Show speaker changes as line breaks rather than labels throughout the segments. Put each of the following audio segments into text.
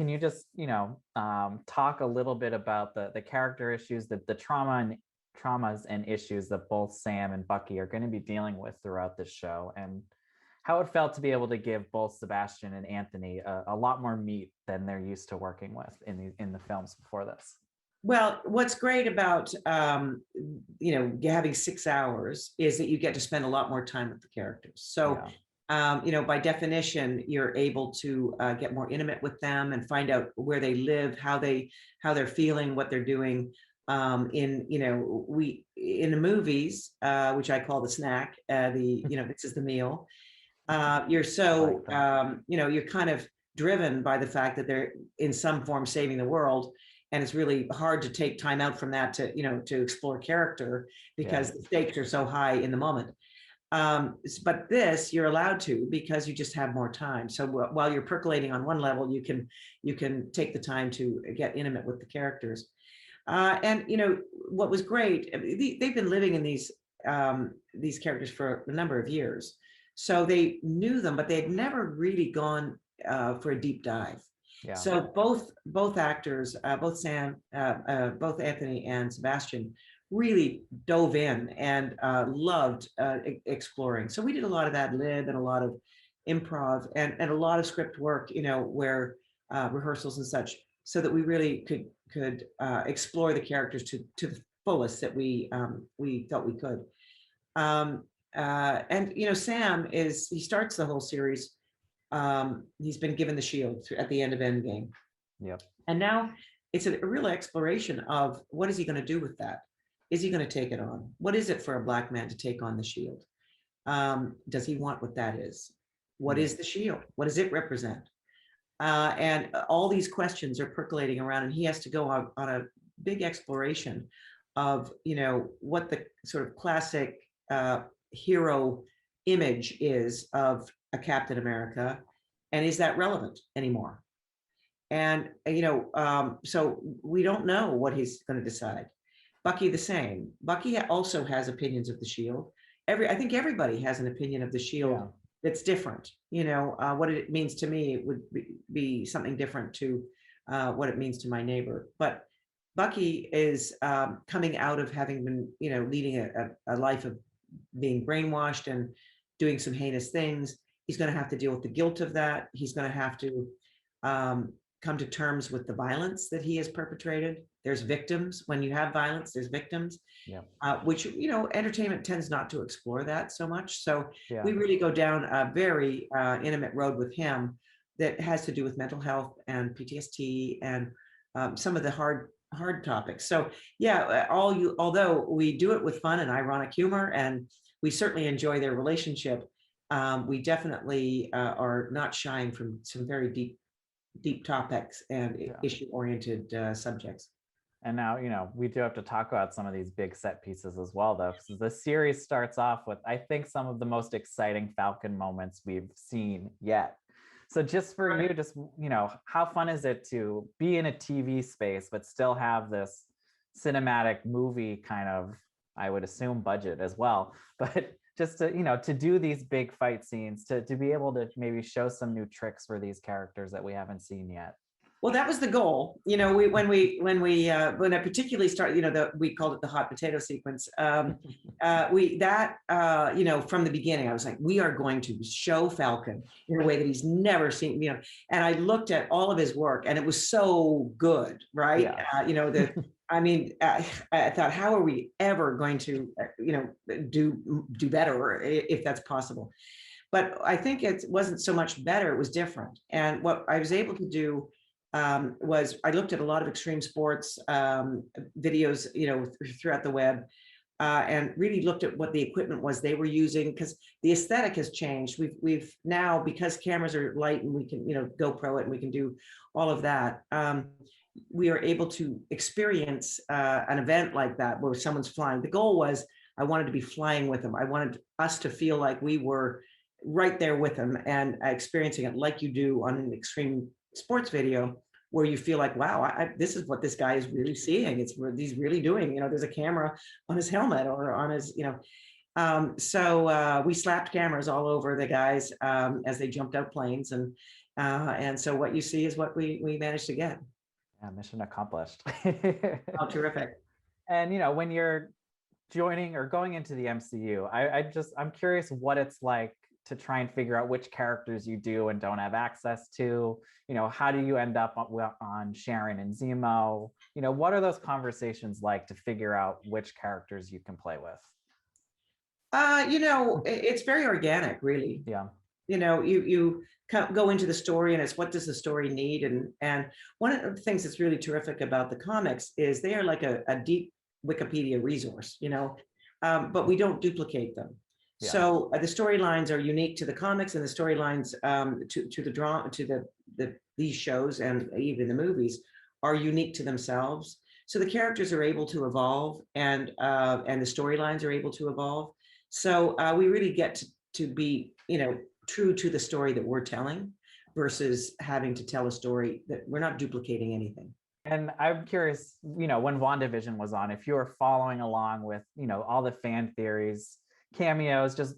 can you just, talk a little bit about the character issues, the traumas and issues that both Sam and Bucky are going to be dealing with throughout this show, and how it felt to be able to give both Sebastian and Anthony a lot more meat than they're used to working with in the films before this.
Well, what's great about having 6 hours is that you get to spend a lot more time with the characters. So, by definition, you're able to get more intimate with them and find out where they live, how they're feeling, what they're doing. In the movies, which I call the snack, this is the meal. You're so you're kind of driven by the fact that they're in some form saving the world. And it's really hard to take time out from that to explore character because the stakes are so high in the moment. But this you're allowed to because you just have more time. So while you're percolating on one level, you can take the time to get intimate with the characters. And what was great, they've been living in these characters for a number of years, so they knew them, but they had never really gone for a deep dive. Yeah. So both actors, both Anthony and Sebastian, really dove in and loved exploring. So we did a lot of ad lib and a lot of improv and a lot of script work, where rehearsals and such, so that we really could explore the characters to the fullest that we felt we could. And Sam he starts the whole series. He's been given the shield at the end of Endgame.
Yep.
And now it's a real exploration of what is he going to do with that? Is he going to take it on? What is it for a Black man to take on the shield? Does he want what that is? What is the shield? What does it represent? And all these questions are percolating around, and he has to go on a big exploration of, what the sort of classic hero image is of a Captain America, and is that relevant anymore? And so we don't know what he's going to decide. Bucky the same. Bucky also has opinions of the shield. I think everybody has an opinion of the shield that's different. What it means to me, it would be something different to what it means to my neighbor. But Bucky is coming out of having been, leading a life of being brainwashed and doing some heinous things. He's going to have to deal with the guilt of that. He's going to have to come to terms with the violence that he has perpetrated. There's victims. When you have violence, there's victims, which, entertainment tends not to explore that so much. So we really go down a very intimate road with him that has to do with mental health and PTSD and some of the hard topics. So although we do it with fun and ironic humor, and we certainly enjoy their relationship, we definitely are not shying from some very deep topics and issue-oriented subjects.
And now, we do have to talk about some of these big set pieces as well, though, because the series starts off with, I think, some of the most exciting Falcon moments we've seen yet. So just for you, how fun is it to be in a TV space, but still have this cinematic movie kind of, I would assume, budget as well, but just to do these big fight scenes, to be able to maybe show some new tricks for these characters that we haven't seen yet.
Well, that was the goal. When I particularly started, we called it the hot potato sequence. From the beginning, I was like, we are going to show Falcon in a way that he's never seen, and I looked at all of his work and it was so good, right? Yeah. I thought, how are we ever going to, do better if that's possible? But I think it wasn't so much better, it was different. And what I was able to do was I looked at a lot of extreme sports videos, throughout the web, and really looked at what the equipment was they were using, because the aesthetic has changed. We've now, because cameras are light and we can, GoPro it and we can do all of that. We are able to experience an event like that where someone's flying. The goal was I wanted to be flying with them. I wanted us to feel like we were right there with them and experiencing it like you do on an extreme sports video, where you feel like, wow, this is what this guy is really seeing. It's what he's really doing. There's a camera on his helmet or on his, So we slapped cameras all over the guys as they jumped out planes, and so what you see is what we managed to get.
Yeah, mission accomplished.
Oh, terrific.
And when you're joining or going into the MCU, I'm curious what it's like to try and figure out which characters you do and don't have access to. How do you end up on Sharon and Zemo? What are those conversations like to figure out which characters you can play with?
It's very organic, really.
Yeah.
You go into the story, and it's what does the story need, and one of the things that's really terrific about the comics is they are like a deep Wikipedia resource, but we don't duplicate them.
Yeah.
So the storylines are unique to the comics, and the storylines to the drama, to these shows, and even the movies are unique to themselves. So the characters are able to evolve, and the storylines are able to evolve. So we really get to be, true to the story that we're telling, versus having to tell a story that we're not duplicating anything.
And I'm curious, when WandaVision was on, if you were following along with, all the fan theories, cameos, just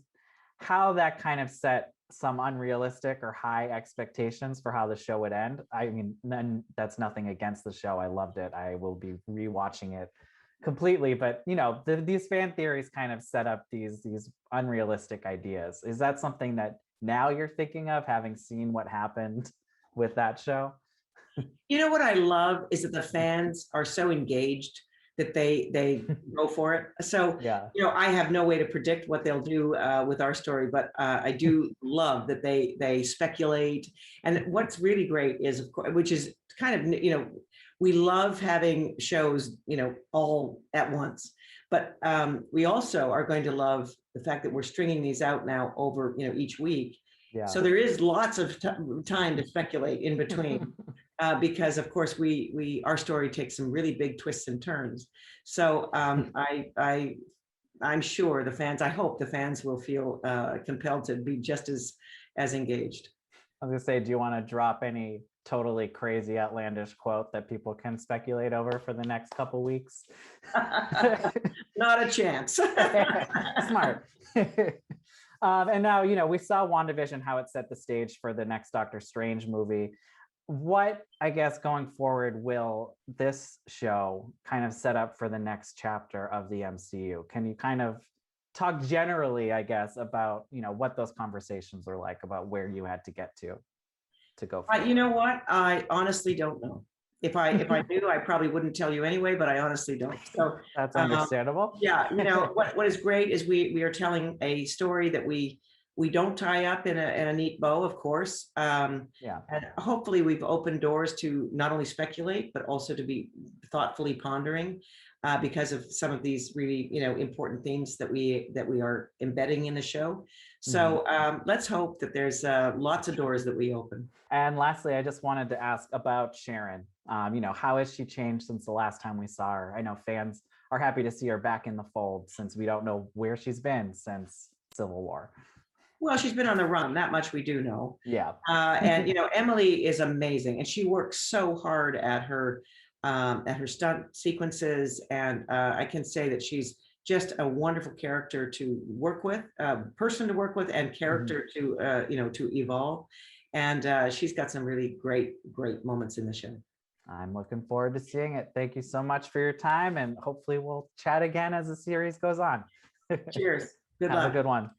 how that kind of set some unrealistic or high expectations for how the show would end. I mean, then that's nothing against the show. I loved it. I will be rewatching it completely, but these fan theories kind of set up these unrealistic ideas. Is that something that now you're thinking of, having seen what happened with that show?
What I love is that the fans are so engaged that they go for it. So
Yeah.
I have no way to predict what they'll do with our story, but I do love that they speculate. And what's really great is, of course, which is kind of we love having shows all at once, but we also are going to love the fact that we're stringing these out now over each week.
Yeah.
So there is lots of time to speculate in between. Because of course our story takes some really big twists and turns. So I'm sure I hope the fans will feel compelled to be just as engaged.
I was gonna say, do you want to drop any totally crazy, outlandish quote that people can speculate over for the next couple weeks?
Not a chance.
Smart. And now, we saw WandaVision, how it set the stage for the next Doctor Strange movie. What, I guess, going forward, will this show kind of set up for the next chapter of the MCU? Can you kind of talk generally, I guess, about what those conversations are like, about where you had to get to go forward?
You know what? I honestly don't know. If I knew, I probably wouldn't tell you anyway, but I honestly don't. So
that's understandable.
Yeah, what is great is we are telling a story that we don't tie up in a neat bow, of course.
Yeah.
And hopefully we've opened doors to not only speculate, but also to be thoughtfully pondering because of some of these really, important themes that we are embedding in the show. So let's hope that there's lots of doors that we open.
And lastly, I just wanted to ask about Sharon. How has she changed since the last time we saw her? I know fans are happy to see her back in the fold, since we don't know where she's been since Civil War.
Well, she's been on the run. That much we do know.
Yeah.
And Emily is amazing, and she works so hard at her stunt sequences. And I can say that she's just a wonderful character to work with, person to work with, and character to to evolve. And she's got some really great moments in the show.
I'm looking forward to seeing it. Thank you so much for your time, and hopefully we'll chat again as the series goes on.
Cheers. Good luck.
Have a good one.